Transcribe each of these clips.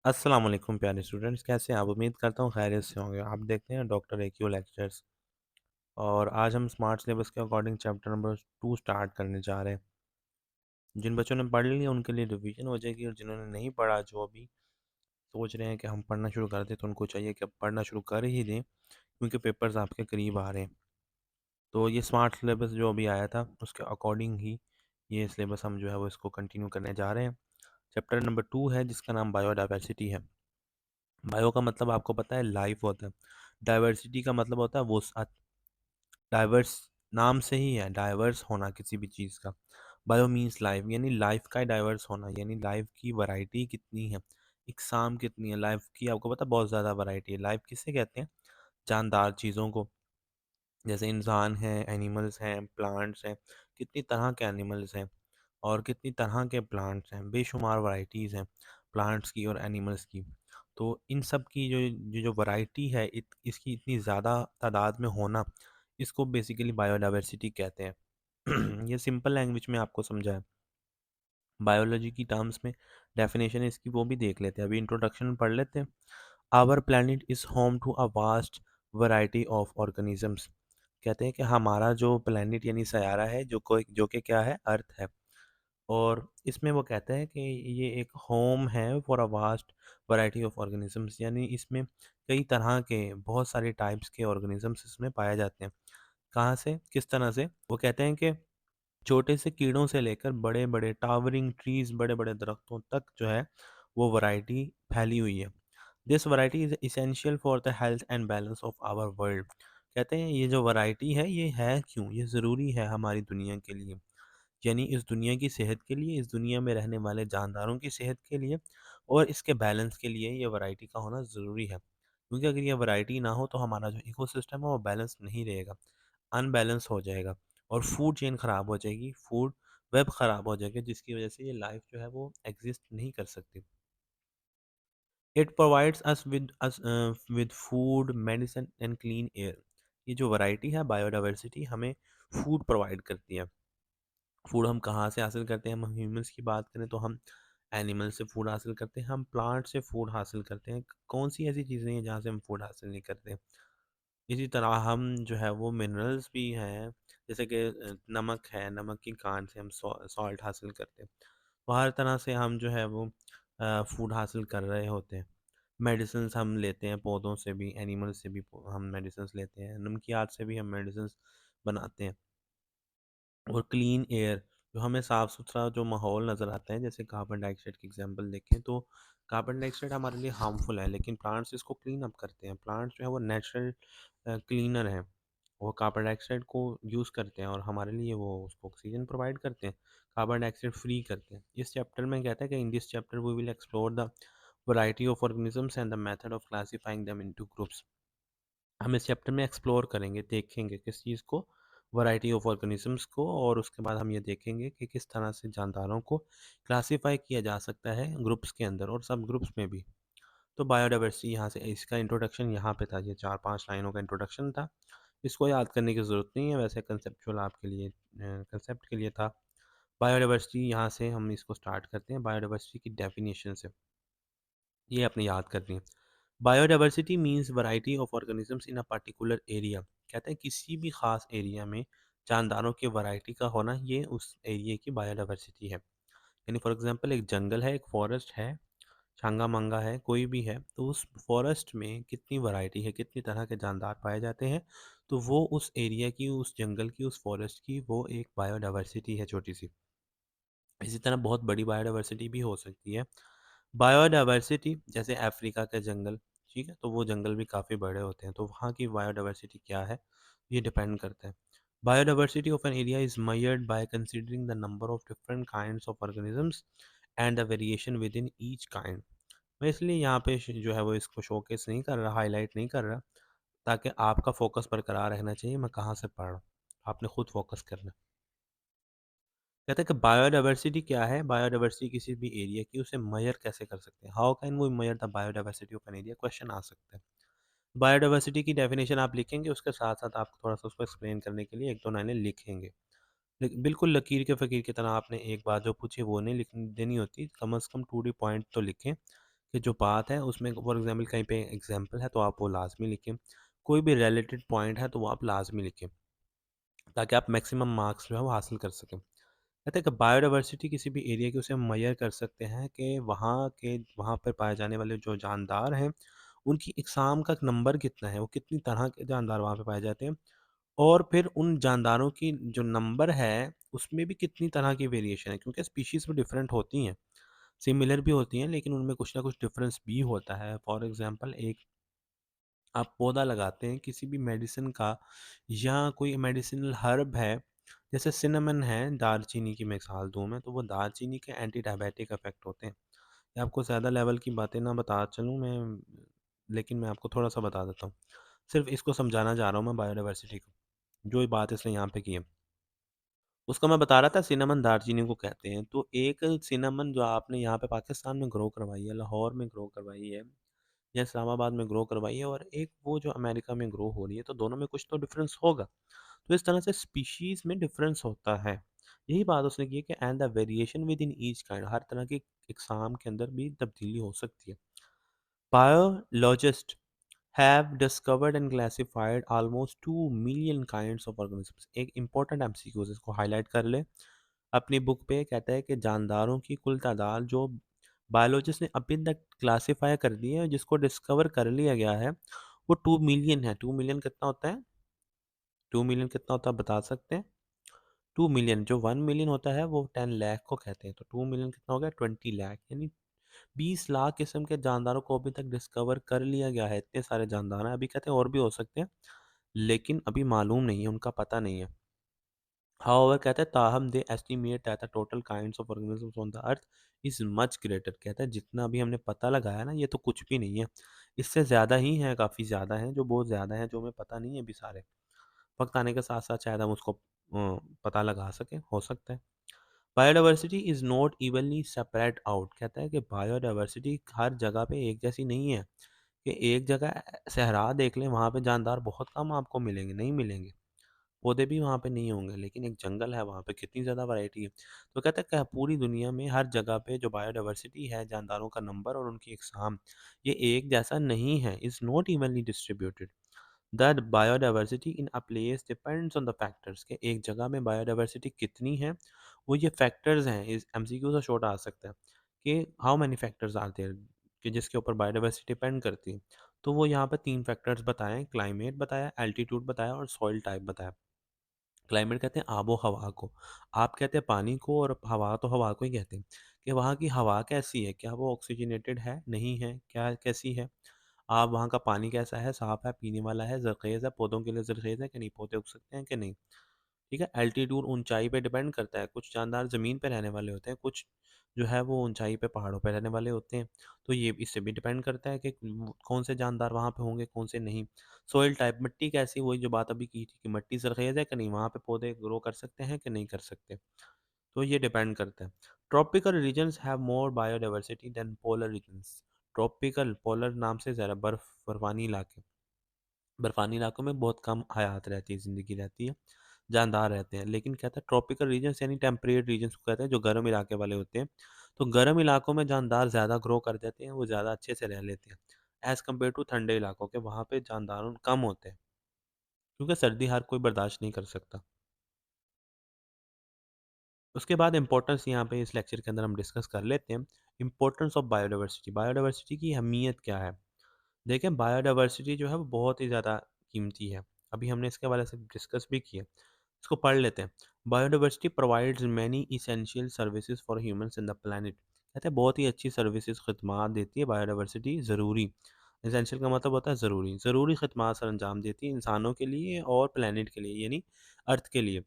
अस्सलाम वालेकुम प्यारे स्टूडेंट्स, कैसे हैं आप? उम्मीद करता हूँ खैरियत से होंगे। आप देखते हैं डॉक्टर एक्यू लेक्चर्स। और आज हम स्मार्ट सिलेबस के अकॉर्डिंग चैप्टर नंबर 2 स्टार्ट करने जा रहे हैं। जिन बच्चों ने पढ़ लिया उनके लिए रिवीजन हो जाएगी, और जिन्होंने नहीं पढ़ा, जो अभी सोच रहे हैं कि हम पढ़ना शुरू कर दें, तो उनको चाहिए कि अब पढ़ना शुरू कर ही दें, क्योंकि पेपर्स आपके करीब आ रहे हैं। तो ये स्मार्ट सिलेबस जो अभी आया था उसके अकॉर्डिंग ही ये सिलेबस हम जो है वो इसको कंटिन्यू करने जा रहे हैं। चैप्टर नंबर 2 है जिसका नाम बायोडाइवर्सिटी है। बायो का मतलब आपको पता है लाइफ होता है। डाइवर्सिटी का मतलब होता है वो डाइवर्स, नाम से ही है डाइवर्स होना किसी भी चीज़ का। बायो मीन्स लाइफ, यानी लाइफ का डाइवर्स होना, यानी लाइफ की वैरायटी कितनी है, इकसाम कितनी है लाइफ की। आपको पता है बहुत ज़्यादा वैरायटी है। लाइफ किसे कहते हैं? जानदार चीज़ों को। जैसे इंसान हैं, एनिमल्स हैं, प्लांट्स हैं। कितनी तरह के एनिमल्स हैं और कितनी तरह के प्लांट्स हैं, बेशुमार वैरायटीज़ हैं प्लांट्स की और एनिमल्स की। तो इन सब की जो जो जो वैरायटी है, इसकी इतनी ज़्यादा तादाद में होना, इसको बेसिकली बायोडाइवर्सिटी कहते हैं। ये सिंपल लैंग्वेज में आपको समझाया। बायोलॉजी की टर्म्स में डेफिनेशन इसकी वो भी देख लेते हैं। अभी इंट्रोडक्शन में पढ़ लेते हैं। Our planet is home to a vast variety of organisms. कहते हैं कि हमारा जो प्लैनेट यानी सयारा है, जो कि क्या है, अर्थ है। और इसमें वो कहते हैं कि ये एक होम है for a vast variety of organisms, यानी इसमें कई तरह के, बहुत सारे टाइप्स के ऑर्गेनिजम्स इसमें पाए जाते हैं। कहाँ से, किस तरह से? वो कहते हैं कि छोटे से कीड़ों से लेकर बड़े बड़े टावरिंग ट्रीज, बड़े बड़े दरख्तों तक जो है वो वैरायटी फैली हुई है। This variety is essential for the health and balance of our world. कहते हैं ये जो वैरायटी है ये है क्यों, ये ज़रूरी है हमारी दुनिया के लिए, यानी इस दुनिया की सेहत के लिए, इस दुनिया में रहने वाले जानदारों की सेहत के लिए और इसके बैलेंस के लिए ये वैरायटी का होना ज़रूरी है। क्योंकि अगर ये वैरायटी ना हो तो हमारा जो इकोसिस्टम है वो बैलेंस नहीं रहेगा, अनबैलेंस हो जाएगा और फूड चेन ख़राब हो जाएगी, फूड वेब ख़राब हो जाएगा, जिसकी वजह से ये लाइफ जो है वो एग्जिस्ट नहीं कर सकती। It provides us with food, medicine and clean air. ये जो वैरायटी है, बायोडाइवर्सिटी, हमें फूड प्रोवाइड करती है। फूड हम कहाँ से हासिल करते हैं? हम ह्यूमंस की बात करें तो हम एनिमल से फूड हासिल करते हैं, हम प्लांट से फूड हासिल करते हैं। कौन सी ऐसी चीज़ें हैं जहाँ से हम फूड हासिल नहीं करते? इसी तरह हम जो है वो मिनरल्स भी हैं, जैसे कि नमक है, नमक की कान से हम सॉल्ट हासिल करते हैं। तो हर तरह से हम जो है वो फूड हासिल कर रहे होते हैं। मेडिसिन्स हम लेते हैं पौधों से भी, एनिमल से भी हम मेडिसिन्स लेते हैं, नमकियात से भी हम मेडिसिन्स बनाते हैं। और क्लीन एयर, जो हमें साफ़ सुथरा जो माहौल नज़र आता है, जैसे कार्बन डाइऑक्साइड की एग्जांपल देखें तो कार्बन डाइऑक्साइड हमारे लिए हार्मफुल है, लेकिन प्लांट्स इसको क्लीन अप करते हैं। प्लांट्स जो है वो नेचुरल क्लीनर हैं। वो कार्बन डाइऑक्साइड को यूज़ करते हैं और हमारे लिए वो उसको ऑक्सीजन प्रोवाइड करते हैं, कार्बन डाइऑक्साइड फ्री करते हैं। इस चैप्टर में कहता है कि in this chapter we will explore the variety of organisms and the method of classifying them into groups. हम इस चैप्टर में एक्सप्लोर करेंगे, देखेंगे किस चीज़ को, वैरायटी ऑफ ऑर्गेनिजम्स को, और उसके बाद हम ये देखेंगे कि किस तरह से जानदारों को क्लासिफाई किया जा सकता है ग्रुप्स के अंदर और सब ग्रुप्स में भी। तो बायोडाइवर्सिटी यहाँ से, इसका इंट्रोडक्शन यहाँ पे था, ये 4-5 लाइनों का इंट्रोडक्शन था। इसको याद करने की ज़रूरत नहीं है, वैसे कंसेप्चुअल आपके लिए कंसेप्ट के लिए था। बायोडाइवर्सिटी यहाँ से हम इसको स्टार्ट करते हैं बायोडाइवर्सिटी की डेफिनेशन से, ये अपने याद करनी है। Biodiversity means variety of organisms in a particular area. कहते हैं किसी भी ख़ास एरिया में जानदारों की वैरायटी का होना, ये उस एरिया की बायोडाइवर्सिटी है। यानी फॉर एग्जांपल एक जंगल है, एक फॉरेस्ट है, छांगा मंगा है, कोई भी है, तो उस फॉरेस्ट में कितनी वैरायटी है, कितनी तरह के जानदार पाए जाते हैं, तो वो उस एरिया की, उस जंगल की, उस फॉरेस्ट की वो एक बायोडाइवर्सिटी है, छोटी सी। इसी तरह बहुत बड़ी बायोडाइवर्सिटी भी हो सकती है। बायोडाइवर्सिटी जैसे अफ्रीका के जंगल, ठीक है, तो वो जंगल भी काफ़ी बड़े होते हैं, तो वहाँ की बायोडाइवर्सिटी क्या है, ये डिपेंड करता है। Biodiversity of an area is measured by considering the number of different kinds of organisms and the variation within each kind. मैं इसलिए यहाँ पे जो है वो इसको शोकेस नहीं कर रहा, हाईलाइट नहीं कर रहा, ताकि आपका फोकस बरकरार रहना चाहिए मैं कहाँ से पढ़ रहा हूँ, आपने खुद फोकस करना है। कहते हैं कि बायोडाइवर्सिटी क्या है? बायोडाइवर्सिटी किसी भी एरिया की, उसे मेजर कैसे कर सकते हैं? How can we measure the biodiversity of an area? Question आ सकता है। बायोडाइवर्सिटी की डेफिनेशन आप लिखेंगे, उसके साथ साथ आप थोड़ा सा उसको एक्सप्लेन करने के लिए एक दो लाइनें लिखेंगे। बिल्कुल लकीर के फ़कीर की तरह आपने एक बात जो पूछी वो नहीं लिख देनी होती, कम से कम टू दी पॉइंट तो लिखें कि जो बात है उसमें फॉर एग्जांपल कहीं पे एग्जांपल है तो आप वो लाजमी लिखें, कोई भी रिलेटेड पॉइंट है तो वो आप लाजमी लिखें, ताकि आप मैक्सिमम मार्क्स जो है वो हासिल कर सकें। कहते हैं कि बायोडाइवर्सिटी किसी भी एरिया की उसे हम मेजर कर सकते हैं कि वहाँ पर पाए जाने वाले जो जानदार हैं उनकी इकसाम का नंबर कितना है, वो कितनी तरह के जानदार वहाँ पे पाए जाते हैं, और फिर उन जानदारों की जो नंबर है उसमें भी कितनी तरह की वेरिएशन है, क्योंकि स्पीशीज़ भी डिफरेंट होती हैं, सिमिलर भी होती हैं लेकिन उनमें कुछ ना कुछ डिफरेंस भी होता है। फॉर एग्जांपल एक आप पौधा लगाते हैं किसी भी मेडिसिन का या कोई मेडिसिनल हर्ब है, जैसे सिनेमन है, दालचीनी की मिसाल दूँ मैं, तो वो दालचीनी के एंटी डायबिटिक इफ़ेक्ट होते हैं। ये आपको ज़्यादा लेवल की बातें ना बता चलूँ मैं, लेकिन मैं आपको थोड़ा-सा बता देता हूँ। सिर्फ़ इसको समझाना चाह रहा हूँ मैं बायोडायवर्सिटी को, जो ये बात इसने यहाँ पे की है। उसको मैं बता रहा था सिनेमन दालचीनी को कहते हैं। तो एक सिनेमन जो आपने यहाँ पे पाकिस्तान में ग्रो करवाई है, लाहौर में ग्रो करवाई है या इस्लामाबाद में ग्रो करवाई है, और एक वो जो अमेरिका में ग्रो हो रही है, तो दोनों में कुछ तो डिफरेंस होगा। तो इस तरह से स्पीशीज़ में डिफरेंस होता है। यही बात उसने की है कि and the variation within each kind, हर तरह की इकसाम के अंदर भी तब्दीली हो सकती है। Biologist have discovered and classified almost 2 million kinds of organisms। एक important MCQ है, इसको हाईलाइट कर ले अपनी बुक पे। कहता है कि जानदारों की कुल तादाद जो बायोलॉजिस्ट ने अभी तक क्लासीफाई कर दी है, जिसको डिस्कवर कर लिया गया है, वो 2 मिलियन है। 2 मिलियन कितना होता है? 2 मिलियन कितना होता है बता सकते हैं? 2 मिलियन, जो 1 मिलियन होता है वो 10 लाख को कहते हैं, तो 2 मिलियन कितना हो गया? 20 लाख, यानी 20 लाख किस्म के जानदारों को अभी तक डिस्कवर कर लिया गया है। इतने सारे जानदार हैं, अभी कहते हैं और भी हो सकते हैं, लेकिन अभी मालूम नहीं है, उनका पता नहीं है। हाउएवर कहता है ताहम they estimate that the total kinds of organisms on the earth is much greater. कहता है जितना अभी हमने पता लगाया ना, ये तो कुछ भी नहीं है, इससे ज़्यादा ही है, काफ़ी ज़्यादा है, जो बहुत ज़्यादा है, जो हमें पता नहीं है अभी सारे। वक्त आने के साथ साथ शायद हम उसको पता लगा सकें, हो सकता है। Biodiversity is not evenly separate out. कहता है कि बायोडाइवर्सिटी हर जगह पे एक जैसी नहीं है, कि एक जगह सहरा देख लें, वहाँ पे जानदार बहुत कम आपको मिलेंगे, नहीं मिलेंगे। पौधे भी वहाँ पे नहीं होंगे, लेकिन एक जंगल है, वहाँ पे कितनी ज़्यादा वैरायटी है। तो कहता है कि पूरी दुनिया में हर जगह पे जो बायोडाइवर्सिटी है, जानदारों का नंबर और उनकी अक़साम, ये एक जैसा नहीं है, is not evenly distributed. The biodiversity in a place depends on the factors, के एक जगह में बायोडाइवर्सिटी कितनी है, वो ये फैक्टर्स हैं। इस एमसीक्यू से शॉर्ट आ सकता है कि how many factors are there, कि जिसके ऊपर बायोडाइवर्सिटी डिपेंड करती है। तो वो यहाँ पे 3 फैक्टर्स बताएँ, क्लाइमेट बताया, एल्टीट्यूड बताया और सॉइल टाइप बताया। क्लाइमेट कहते हैं आबो हवा को, आप कहते हैं पानी को, और हवा तो हवा को ही कहते हैं, कि वहाँ की हवा कैसी है, क्या वो ऑक्सीजनेटेड है, नहीं है, क्या कैसी है। आप वहाँ का पानी कैसा है, साफ़ है, पीने वाला है, ज़रख़ेज़ है, पौधों के लिए ज़रख़ेज़ है कि नहीं, पौधे उग सकते हैं कि नहीं। ठीक है, एल्टीट्यूड ऊंचाई पे डिपेंड करता है, कुछ जानदार ज़मीन पे रहने वाले होते हैं, कुछ जो है वो ऊंचाई पे पहाड़ों पे रहने वाले होते हैं। तो ये इससे भी डिपेंड करता है कि कौन से जानदार वहाँ पे होंगे, कौन से नहीं। सॉइल टाइप, मिट्टी कैसी, वही जो बात अभी की थी कि मिट्टी ज़रख़ेज़ है कि नहीं, वहाँ पे पौधे ग्रो कर सकते हैं कि नहीं कर सकते। तो ये डिपेंड करता है। Tropical regions have more biodiversity than polar regions. Tropical, polar नाम से ज़रा बर्फानी इलाके, बर्फानी इलाकों में बहुत कम हयात रहती है, ज़िंदगी रहती है, जानदार रहते हैं। लेकिन कहता है ट्रॉपिकल रीजन्स यानी टेम्परेट रीजन्स को कहते हैं, जो गर्म इलाके वाले होते हैं। तो गर्म इलाकों में जानदार ज़्यादा ग्रो कर जाते हैं, वो ज़्यादा अच्छे से रह लेते हैं, एज़ कम्पेयर टू ठंडे इलाकों के, वहाँ पे जानदार कम होते हैं, क्योंकि सर्दी हर कोई बर्दाश्त नहीं कर सकता। उसके बाद इम्पोर्टेंस यहाँ पे इस लेक्चर के अंदर हम डिस्कस कर लेते हैं, इम्पोर्टेंस ऑफ बायोडाइवर्सिटी। बायोडाइवर्सिटी की अहमियत क्या है? देखें, बायोडाइवर्सिटी जो है वो बहुत ही ज़्यादा कीमती है। अभी हमने इसके हवाले से डिस्कस भी किया। इसको पढ़ लेते हैं। Biodiversity provides many essential services for humans in the planet. कहते हैं बहुत ही अच्छी सर्विसेज, खदमात देती है बायोडाइवर्सिटी, ज़रूरी। इसेंशियल का मतलब होता है ज़रूरी, ज़रूरी खदमात सर अंजाम देती है इंसानों के लिए और प्लैनेट के लिए, यानी अर्थ के लिए।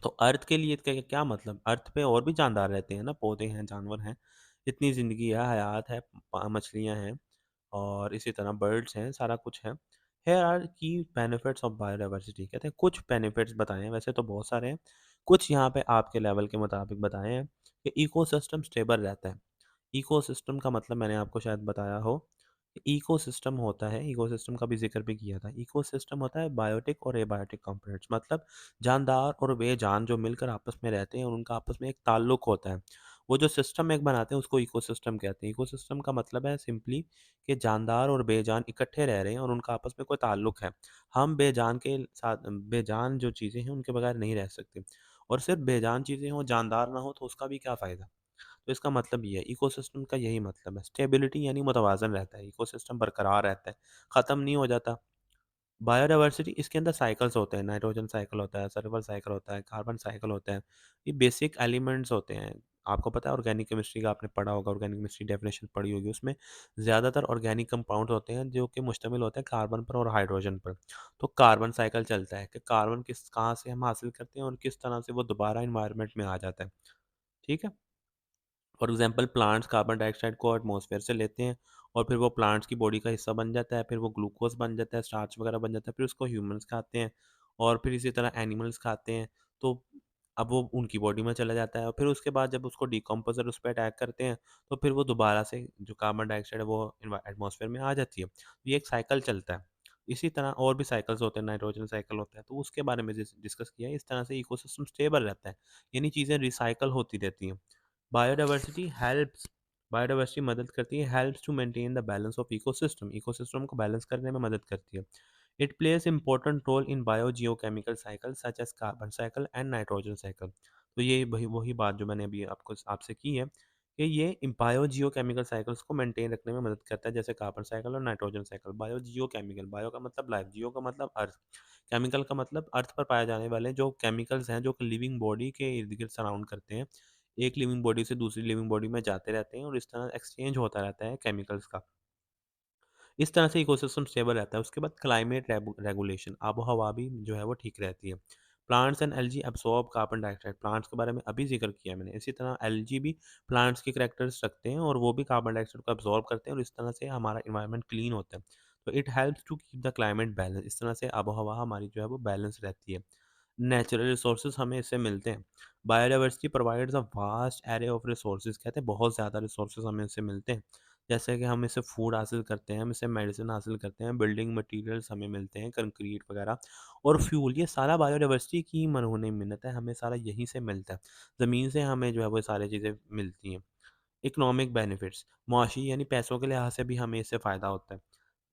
तो अर्थ के लिए क्या क्या मतलब, अर्थ पे और भी जानदार रहते हैं ना, पौधे हैं, जानवर हैं, इतनी ज़िंदगी है, हयात है, मछलियाँ हैं, और इसी तरह बर्ड्स हैं, सारा कुछ है। Hair are key benefits of biodiversity. कहते हैं कुछ बेनिफिट्स बताए हैं, वैसे तो बहुत सारे हैं, कुछ यहाँ पे आपके लेवल के मुताबिक बताए हैं। कि इकोसिस्टम स्टेबल रहता है। इकोसिस्टम का मतलब मैंने आपको शायद बताया हो। इकोसिस्टम होता है, इकोसिस्टम का भी जिक्र भी किया था। इकोसिस्टम होता है बायोटिक और एबायोटिक कंपोनेंट्स, मतलब जानदार और बेजान जो मिलकर आपस में रहते हैं और उनका आपस में एक ताल्लुक होता है, वो जो सिस्टम एक बनाते हैं उसको इकोसिस्टम कहते हैं। इकोसिस्टम का मतलब है सिंपली कि जानदार और बेजान इकट्ठे रह रहे हैं और उनका आपस में कोई ताल्लुक है। हम बेजान के साथ बेजान जो चीज़ें हैं उनके बगैर नहीं रह सकते, और सिर्फ बेजान चीज़ें हों जानदार ना हो तो उसका भी क्या फ़ायदा। तो इसका मतलब ये है, इकोसिस्टम का यही मतलब है। स्टेबिलिटी यानी मुतवाज़न रहता है, इकोसिस्टम बरकरार रहता है, ख़त्म नहीं हो जाता। बायोडायवर्सिटी इसके अंदर साइकिल्स होते हैं, नाइट्रोजन साइकिल होता है, सल्फर साइकिल होता है, कार्बन साइकिल होता है। ये बेसिक एलिमेंट्स होते हैं। आपको पता है ऑर्गेनिक केमिस्ट्री का आपने पढ़ा होगा, ऑर्गेनिक केमिस्ट्री डेफिनेशन पढ़ी होगी, उसमें ज़्यादातर ऑर्गेनिक कंपाउंड्स होते हैं जो कि मुश्तमिल होते हैं कार्बन पर और हाइड्रोजन पर। तो कार्बन साइकिल चलता है कि कार्बन किस कहाँ से हम हासिल करते हैं और किस तरह से वो दोबारा एनवायरनमेंट में आ जाता है। ठीक है? For example plants carbon dioxide को एटमॉस्फेयर से लेते हैं और फिर वो प्लांट्स की बॉडी का हिस्सा बन जाता है, फिर वो ग्लूकोज बन जाता है, स्टार्च वगैरह बन जाता है, फिर उसको ह्यूमंस खाते हैं और फिर इसी तरह एनिमल्स खाते हैं। तो अब वो उनकी बॉडी में चला जाता है और फिर उसके बाद जब उसको डिकम्पोजर उस पर अटैक करते हैं तो फिर वो दोबारा से जो कार्बन डाइऑक्साइड है वो एटमॉस्फेयर में आ जाती है। तो ये एक साइकिल चलता है। इसी तरह और भी साइकिल्स होते हैं, नाइट्रोजन साइकिल होता है, तो उसके बारे में डिस्कस किया है। इस तरह से इकोसिस्टम स्टेबल रहता है, यानी चीज़ें रिसाइकल होती रहती हैं। बायोडाइवर्सिटी हेल्प्स बायोडाइवर्सिटी मदद करती है, helps to maintain the balance of ecosystem, ecosystem को बैलेंस करने में मदद करती है। It plays important role in biogeochemical cycle such as carbon cycle and nitrogen cycle. तो ये वही वही बात जो मैंने अभी आपको आपसे की है कि ये बायोजियोकेमिकल साइकिल्स को मेंटेन रखने में मदद करता है, जैसे कार्बन साइकिल और नाइट्रोजन साइकिल। बायोजियोकेमिकल, बायो का मतलब लाइफ, जियो का मतलब अर्थ, केमिकल का मतलब अर्थ पर पाए जाने वाले जो केमिकल्स हैं जो लिविंग बॉडी के इर्द गिर्द सराउंड करते हैं, एक लिविंग बॉडी से दूसरी लिविंग बॉडी में जाते रहते हैं और इस तरह एक्सचेंज होता रहता है केमिकल्स का। इस तरह से इकोसिस्टम स्टेबल रहता है। उसके बाद क्लाइमेट रेगुलेशन, आबो हवा भी जो है वो ठीक रहती है। Plants and algae absorb carbon dioxide, plants के बारे में अभी जिक्र किया मैंने। इसी तरह एल्गी भी प्लांट्स के करेक्टर्स रखते हैं और वो भी कार्बन डाइऑक्साइड को एब्सॉर्ब करते हैं और इस तरह से हमारा इन्वायरमेंट क्लीन होता है। तो it helps to keep the climate balance, इस तरह से आबो हवा हमारी जो है वो बैलेंस रहती है। नेचुरल रिसोर्सेज हमें इससे मिलते हैं। Biodiversity provides a vast array of resources, कहते हैं बहुत ज़्यादा रिसोर्सेज हमें इससे मिलते हैं। जैसे कि हम इससे फूड हासिल करते हैं, हम इससे मेडिसिन हासिल करते हैं, बिल्डिंग मटेरियल्स हमें मिलते हैं, कंक्रीट वगैरह और फ्यूल, ये सारा बायोडाइवर्सिटी की मनहोनी मिन्नत है, हमें सारा यहीं से मिलता है। ज़मीन से हमें जो है वो सारी चीज़ें मिलती हैं। इकोनॉमिक बेनिफिट्स, मुआशी यानी पैसों के लिहाज से भी हमें इससे फ़ायदा होता है।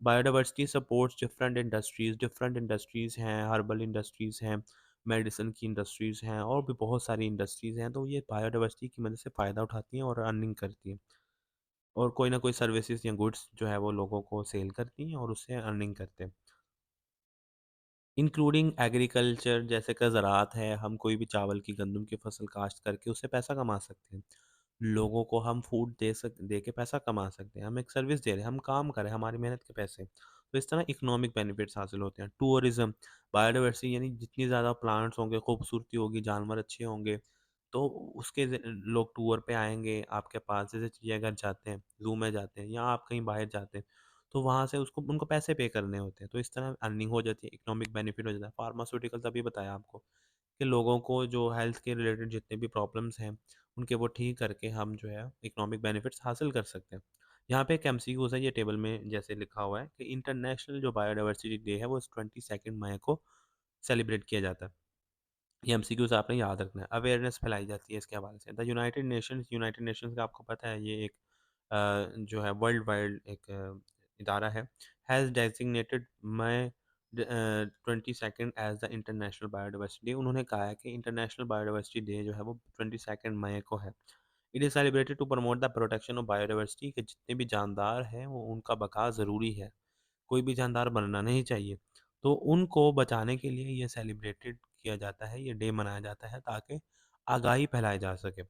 बायोडाइवर्सिटी सपोर्ट्स डिफरेंट इंडस्ट्रीज़ हैं, हर्बल इंडस्ट्रीज़ हैं, मेडिसिन की इंडस्ट्रीज़ हैं और भी बहुत सारी इंडस्ट्रीज़ हैं, तो ये बायोडाइवर्सिटी की मदद से फ़ायदा उठाती हैं और अर्निंग करती हैं और कोई ना कोई सर्विसेज या गुड्स जो है वो लोगों को सेल करती हैं और उससे अर्निंग करते हैं। इंक्लूडिंग एग्रीकल्चर, जैसे कि ज़राअत है, हम कोई भी चावल की गंदम की फसल काश्त करके उससे पैसा कमा सकते हैं। लोगों को हम फूड दे के पैसा कमा सकते हैं, हम एक सर्विस दे रहे हैं, हम काम कर रहे हैं, हमारी मेहनत के पैसे। तो इस तरह इकोनॉमिक बेनिफिट्स हासिल होते हैं। टूरिज्म, बायोडाइवर्सिटी यानी जितनी ज़्यादा प्लांट्स होंगे, खूबसूरती होगी, जानवर अच्छे होंगे, तो उसके लोग टूर पे आएंगे आपके पास। जैसे चिड़ियाघर जाते हैं, जू में जाते हैं या आप कहीं बाहर जाते हैं तो वहाँ से उसको उनको पैसे पे करने होते हैं, तो इस तरह अर्निंग हो जाती है, इकोनॉमिक बेनिफिट हो जाता है। फार्मास्यूटिकल्स अभी बताया आपको कि लोगों को जो हेल्थ के रिलेटेड जितने भी प्रॉब्लम्स हैं उनके वो ठीक करके हम जो है इकोनॉमिक बेनिफिट्स हासिल कर सकते हैं। यहाँ पे एक एमसीक्यूज़ है, ये टेबल में जैसे लिखा हुआ है कि इंटरनेशनल जो बायोडाइवर्सिटी डे है वो 22 मई को सेलिब्रेट किया जाता है। ये एमसीक्यूज़ आपने याद रखना है। अवेयरनेस फैलाई जाती है इसके हवाले से। द यूनाइटेड नेशंस का आपको पता है, ये एक जो है वर्ल्ड वाइड एक इदारा है, has designated May 22 as the international biodiversity day. उन्होंने कहा है कि इंटरनेशनल बायोडाइवर्सिटी डे जो है वो 22 मई को है। It is celebrated to promote the protection of biodiversity, कि जितने भी जानदार हैं वो उनका बका ज़रूरी है, कोई भी जानदार बनना नहीं चाहिए। तो उनको बचाने के लिए ये सेलिब्रेटेड किया जाता है, ये डे मनाया जाता है ताकि आगाही फैलाई जा सके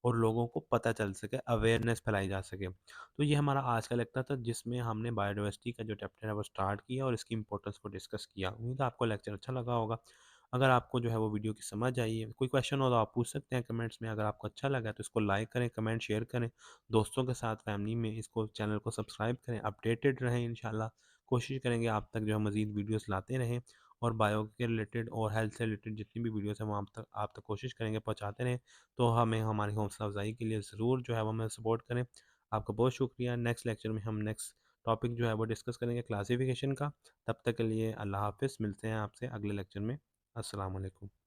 और लोगों को पता चल सके, अवेयरनेस फैलाई जा सके। तो ये हमारा आज का लेक्चर था जिसमें हमने बायोडाइवर्सिटी का जो चैप्टर है वो स्टार्ट किया और इसकी इंपॉर्टेंस को डिस्कस किया। उम्मीद है आपको लेक्चर अच्छा लगा होगा। अगर आपको जो है वो वीडियो की समझ आई है, कोई क्वेश्चन हो तो आप पूछ सकते हैं कमेंट्स में। अगर आपको अच्छा लगा तो इसको लाइक करें, कमेंट शेयर करें, दोस्तों के साथ फैमिली में इसको चैनल को सब्सक्राइब करें, अपडेटेड रहें। इंशाल्लाह कोशिश करेंगे आप तक जो है मज़ीद वीडियोस लाते रहें और बायो के रिलेटेड और हेल्थ से रिलेटेड जितनी भी वीडियोस हैं वो आप तक कोशिश करेंगे पहुंचाते रहें। तो हमें हमारी हौसला अफजाई के लिए ज़रूर जो है वो हमें सपोर्ट करें। आपका बहुत शुक्रिया। नेक्स्ट लेक्चर में हम नेक्स्ट टॉपिक जो है वो डिस्कस करेंगे क्लासिफिकेशन का। तब तक के लिए अल्लाह हाफ़िज़, मिलते हैं आपसे अगले लेक्चर में। अस्सलाम वालेकुम।